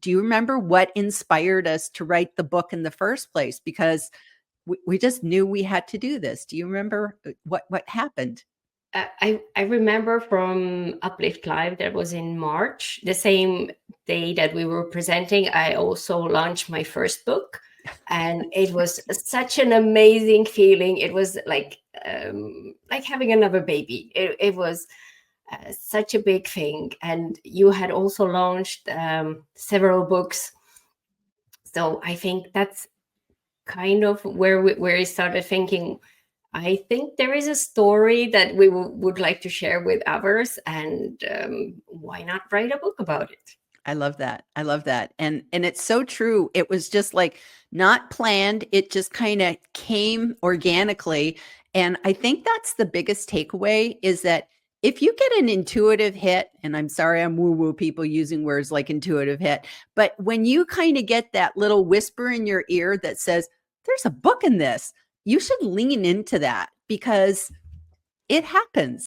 do you remember what inspired us to write the book in the first place? Because we just knew we had to do this. Do you remember what happened? I remember from Uplift Live, that was in March, the same day that we were presenting. I also launched my first book, and it was such an amazing feeling. It was like having another baby. It was such a big thing, and you had also launched several books. So I think that's kind of where I started thinking, I think there is a story that we would like to share with others, and why not write a book about it? I love that. I love that. And it's so true. It was just like not planned. It just kind of came organically. And I think that's the biggest takeaway is that if you get an intuitive hit, and I'm sorry, I'm woo woo people using words like intuitive hit, but when you kind of get that little whisper in your ear that says, there's a book in this, you should lean into that because it happens.